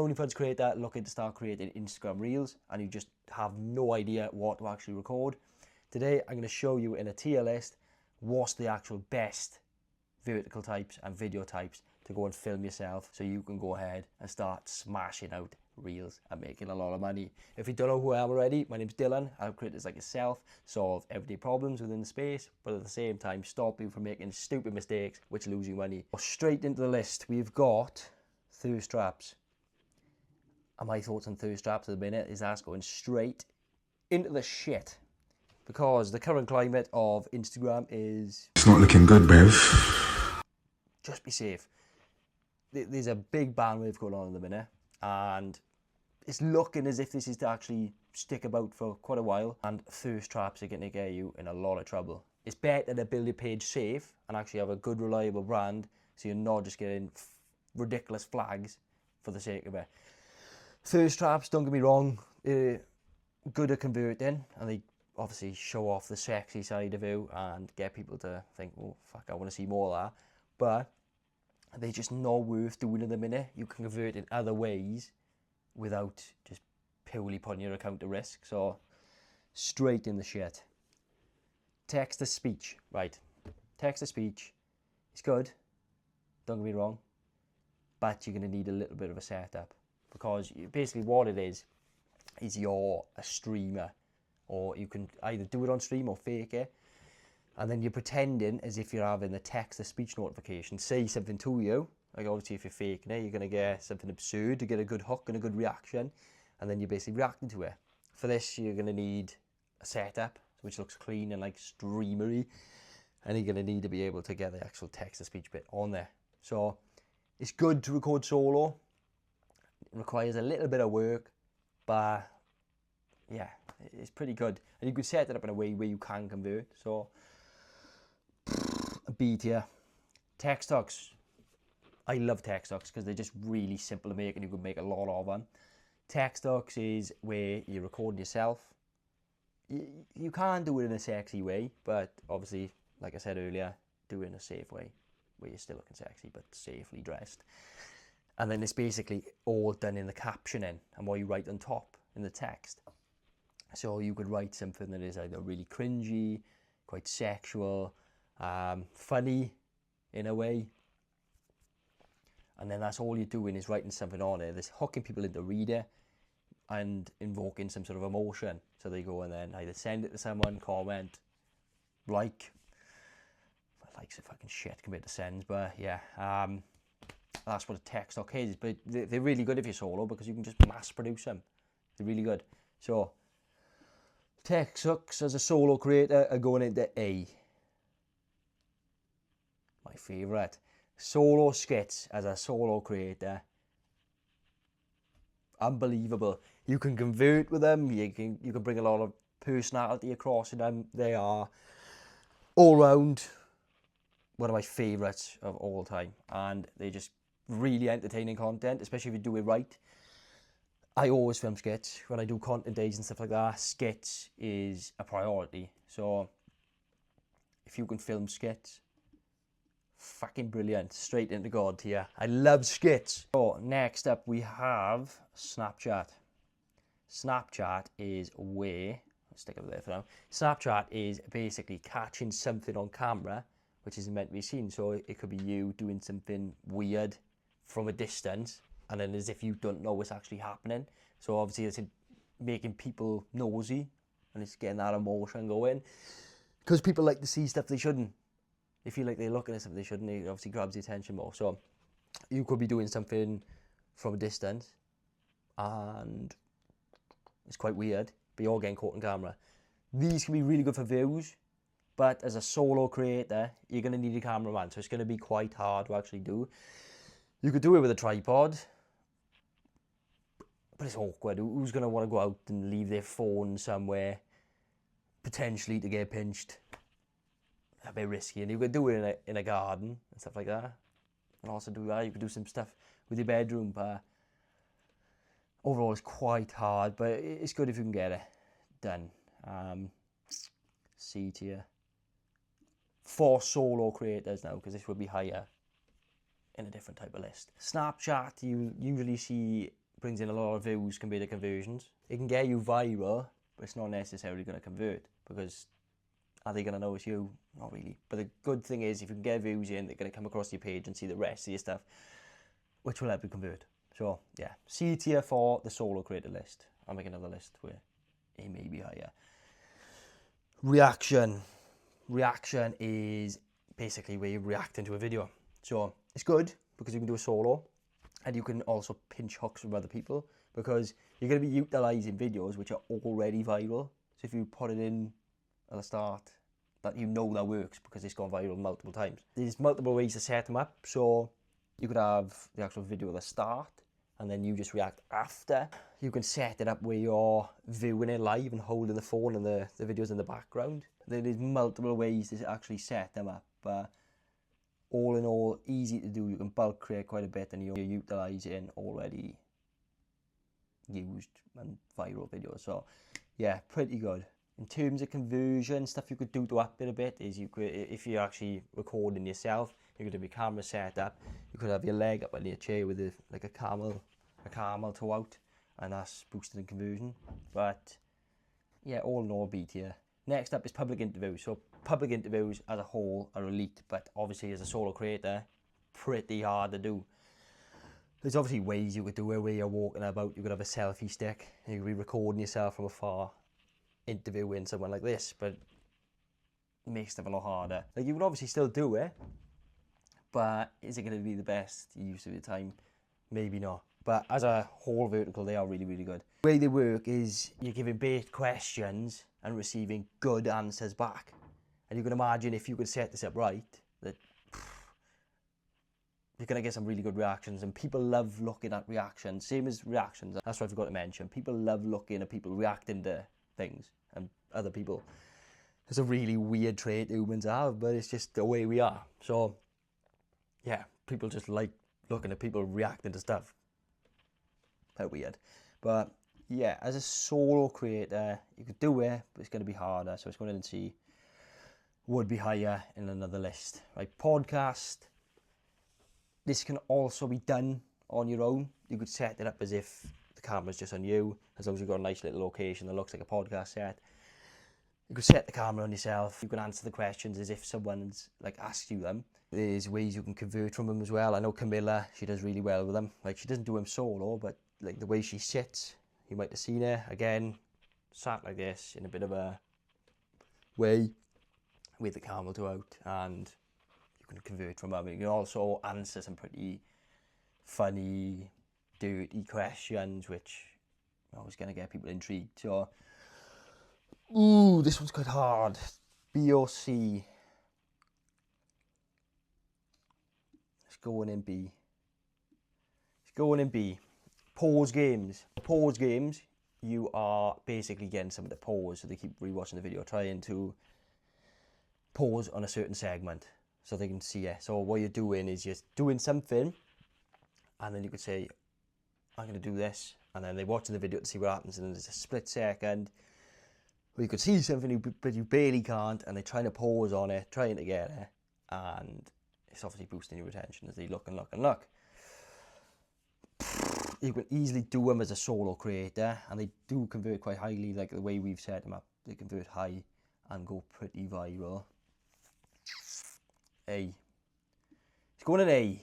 an OnlyFans creator looking to start creating Instagram Reels and you just have no idea what to actually record, today I'm going to show you in a tier list what's the actual best vertical types and video types to go and film yourself so you can go ahead and start smashing out Reels and making a lot of money. If you don't know who I am already, my name's Dylan. I help creators like yourself solve everyday problems within the space, but at the same time stop you from making stupid mistakes which lose you money. Straight into the list, we've got thirst traps. And my thoughts on thirst traps at the minute is that's going straight into the shit. Because the current climate of Instagram is... It's not looking good, Bev. Just be safe. There's a big bandwidth going on at the minute, and it's looking as if this is to actually stick about for quite a while, and thirst traps are going to get you in a lot of trouble. It's better to build your page safe and actually have a good, reliable brand, so you're not just getting ridiculous flags for the sake of it. Thirst traps, don't get me wrong, good at converting, and they obviously show off the sexy side of you and get people to think, oh fuck, I want to see more of that. But they're just not worth doing at the minute. You can convert in other ways without just purely putting your account at risk. So straight in the shit. Text to speech, right? Text to speech is good, don't get me wrong, but you're going to need a little bit of a setup, because basically what it is you're a streamer, or you can either do it on stream or fake it, and then you're pretending as if you're having the text-to-speech notification say something to you. Like obviously if you're faking it, you're going to get something absurd to get a good hook and a good reaction, and then you're basically reacting to it. For this, you're going to need a setup which looks clean and like streamery, and you're going to need to be able to get the actual text-to-speech bit on there. So it's good to record solo. It requires a little bit of work, but yeah, it's pretty good. And you can set it up in a way where you can convert. So a B tier. Text talks. I love text talks because they're just really simple to make and you can make a lot of them. Text talks is where you record yourself. You can do it in a sexy way, but obviously, like I said earlier, do it in a safe way where you're still looking sexy but safely dressed. And then it's basically all done in the captioning and what you write on top in the text. So you could write something that is either really cringy, quite sexual, funny in a way. And then that's all you're doing is writing something on it. That's hooking people into read it and invoking some sort of emotion. So they go and then either send it to someone, comment, like. Like's a fucking shit compared to sends, but yeah. That's what a text talk is. But they're really good if you're solo because you can just mass produce them. They're really good. So text talks as a solo creator are going into A. My favourite. Solo skits as a solo creator. Unbelievable. You can convert with them. You can bring a lot of personality across in them. They are all round one of my favourites of all time, and they just really entertaining content, especially if you do it right. I always film skits when I do content days and stuff like that. Skits is a priority, so if you can film skits, fucking brilliant. Straight into God tier. I love skits. So next up we have Snapchat. Snapchat is where, let's stick it there for now. Snapchat is basically catching something on camera which isn't meant to be seen. So it could be you doing something weird from a distance, and then as if you don't know what's actually happening. So obviously it's making people nosy, and it's getting that emotion going. Because people like to see stuff they shouldn't. They feel like they're looking at something they shouldn't. It obviously grabs the attention more. So you could be doing something from a distance, and it's quite weird, but you're getting caught on camera. These can be really good for views, but as a solo creator, you're going to need a cameraman, so it's going to be quite hard to actually do. You could do it with a tripod, but it's awkward. Who's going to want to go out and leave their phone somewhere, potentially to get pinched? A bit risky. And you could do it in a garden and stuff like that. And also do that. You could do some stuff with your bedroom, but overall it's quite hard, but it's good if you can get it done. C tier. For solo creators now, because this would be higher in a different type of list. Snapchat, you usually see brings in a lot of views compared to conversions. It can get you viral, but it's not necessarily going to convert, because are they going to know it's you? Not really. But the good thing is, if you can get views in, they're going to come across your page and see the rest of your stuff, which will help you convert. So, yeah, C tier for the solo creator list. I'll make another list where it may be higher. Reaction. Reaction is basically where you're reacting to a video. So, it's good because you can do a solo, and you can also pinch hooks from other people, because you're going to be utilising videos which are already viral. So if you put it in at the start, that you know that works because it's gone viral multiple times. There's multiple ways to set them up. So you could have the actual video at the start, and then you just react after. You can set it up where you're viewing it live and holding the phone and the video's in the background. There's multiple ways to actually set them up. But all in all, easy to do. You can bulk create quite a bit, and you're utilising already used and viral videos. So yeah, pretty good. In terms of conversion, stuff you could do to up it a bit is, you could, if you're actually recording yourself, you could have your camera set up. You could have your leg up on your chair with like a camel toe out, and that's boosting conversion. But yeah, all in all, B tier. Next up is public interviews. So public interviews as a whole are elite, but obviously as a solo creator, pretty hard to do. There's obviously ways you could do it where you're walking about. You could have a selfie stick, and you could be recording yourself from afar, interviewing someone like this, but it makes stuff a lot harder. Like, you would obviously still do it, but is it going to be the best use of your time? Maybe not. But as a whole vertical, they are really, really good. The way they work is you're giving bait questions and receiving good answers back. And you can imagine, if you could set this up right, that you're going to get some really good reactions. And people love looking at reactions. Same as reactions. That's what I forgot to mention. People love looking at people reacting to things and other people. It's a really weird trait humans have, but it's just the way we are. So yeah, people just like looking at people reacting to stuff. Quite weird. But yeah, as a solo creator, you could do it, but it's going to be harder. So it's going to see would be higher in another list. Right, podcast. This can also be done on your own. You could set it up as if the camera's just on you, as long as you've got a nice little location that looks like a podcast set. You could set the camera on yourself. You can answer the questions as if someone's like asked you them. There's ways you can convert from them as well. I know Camilla, she does really well with them. Like, she doesn't do them solo, but like the way she sits, you might have seen her, again, sat like this in a bit of a way with the camera to out, and you can convert from them. You can also answer some pretty funny, dirty questions, which are always going to get people intrigued. So, ooh, this one's quite hard. B or C? Let's go in B. Let's go in B. Pause games. Pause games, you are basically getting someone to pause, so they keep rewatching the video, trying to pause on a certain segment so they can see it. So what you're doing is just doing something, and then you could say, I'm going to do this, and then they're watching the video to see what happens, and then there's a split second where you could see something but you barely can't, and they're trying to pause on it, trying to get it, and it's obviously boosting your attention as they look and look and look. You can easily do them as a solo creator, and they do convert quite highly. Like the way we've set them up, they convert high and go pretty viral. A. It's going an A.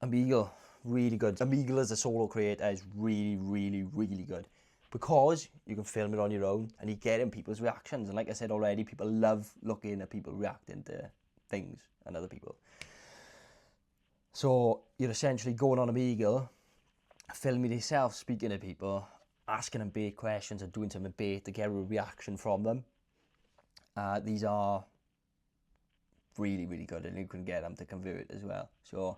Omegle, really good. Omegle as a solo creator is really, really, really good, because you can film it on your own and you're getting people's reactions. And like I said already, people love looking at people reacting to things and other people. So you're essentially going on Omegle, filming yourself, speaking to people, asking them bait questions, or doing something bait to get a reaction from them. These are really, really good, and you can get them to convert as well. So,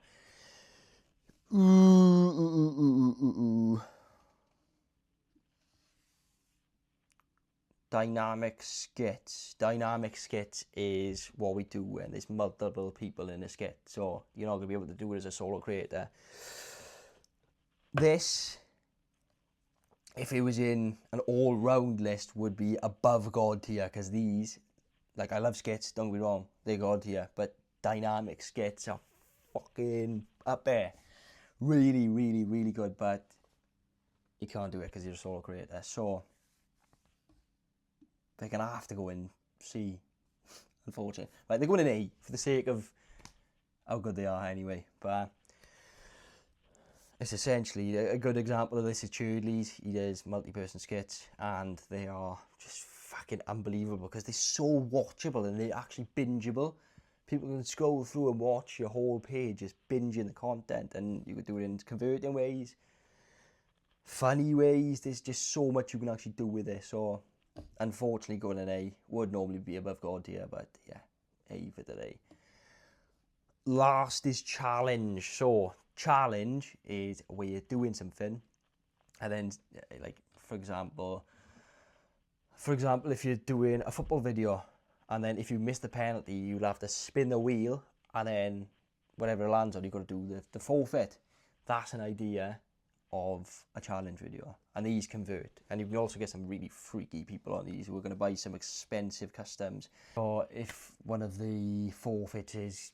Dynamic skits. Dynamic skits is what we do when there's multiple people in a skit. So you're not going to be able to do it as a solo creator. This, if it was in an all-round list, would be above God tier, because these, like, I love skits, don't get me wrong, they're God tier, but dynamic skits are fucking up there. really, really, really good, but you can't do it because you're a solo creator. So they're gonna have to go in C, unfortunately. Like, they're going in A for the sake of how good they are anyway. But it's essentially a good example of this is Chudley's. He does multi-person skits, and they are just fucking unbelievable because they're so watchable and they're actually bingeable. People can scroll through and watch your whole page just binging the content, and you could do it in converting ways, funny ways. There's just so much you can actually do with it. So unfortunately, going an A would normally be above God tier, but yeah, A for today. Last is challenge. So challenge is where you're doing something, and then, like, for example, if you're doing a football video, and then if you miss the penalty, you'll have to spin the wheel, and then whatever it lands on, you've got to do the forfeit. That's an idea of a challenge video, and these convert. And you can also get some really freaky people on these who are going to buy some expensive customs. Or if one of the forfeits is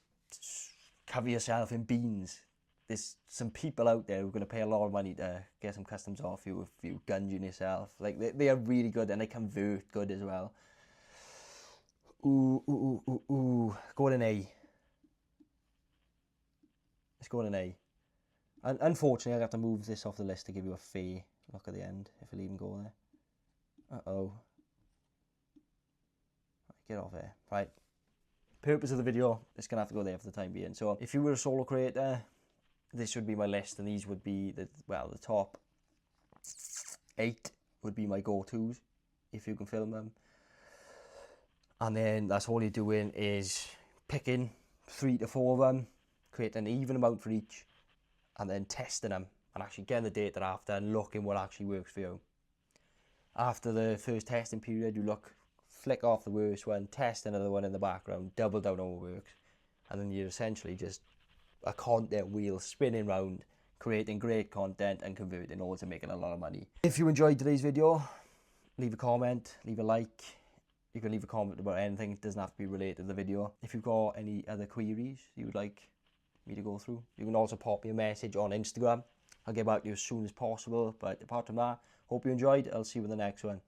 cover yourself in beans, there's some people out there who are going to pay a lot of money to get some customs off you if you gungeon yourself. Like, they are really good, and they convert good as well. Ooh. Go on an A. Let's go on an A. And unfortunately, I have to move this off the list to give you a fair look at the end, if it'll even go there. Uh-oh. Get off there. Right. Purpose of the video, it's going to have to go there for the time being. So if you were a solo creator, this would be my list, and these would be the top 8 would be my go-tos if you can film them. And then that's all you're doing is picking 3 to 4 of them, creating an even amount for each, and then testing them and actually getting the data after and looking what actually works for you. After the first testing period, you flick off the worst one, test another one in the background, double down on what works, and then you're essentially just a content wheel spinning round, creating great content and converting all to making a lot of money. If you enjoyed today's video, leave a comment, leave a like. You can leave a comment about anything. It doesn't have to be related to the video. If you've got any other queries you would like me to go through, you can also pop me a message on Instagram. I'll get back to you as soon as possible. But apart from that, hope you enjoyed. I'll see you in the next one.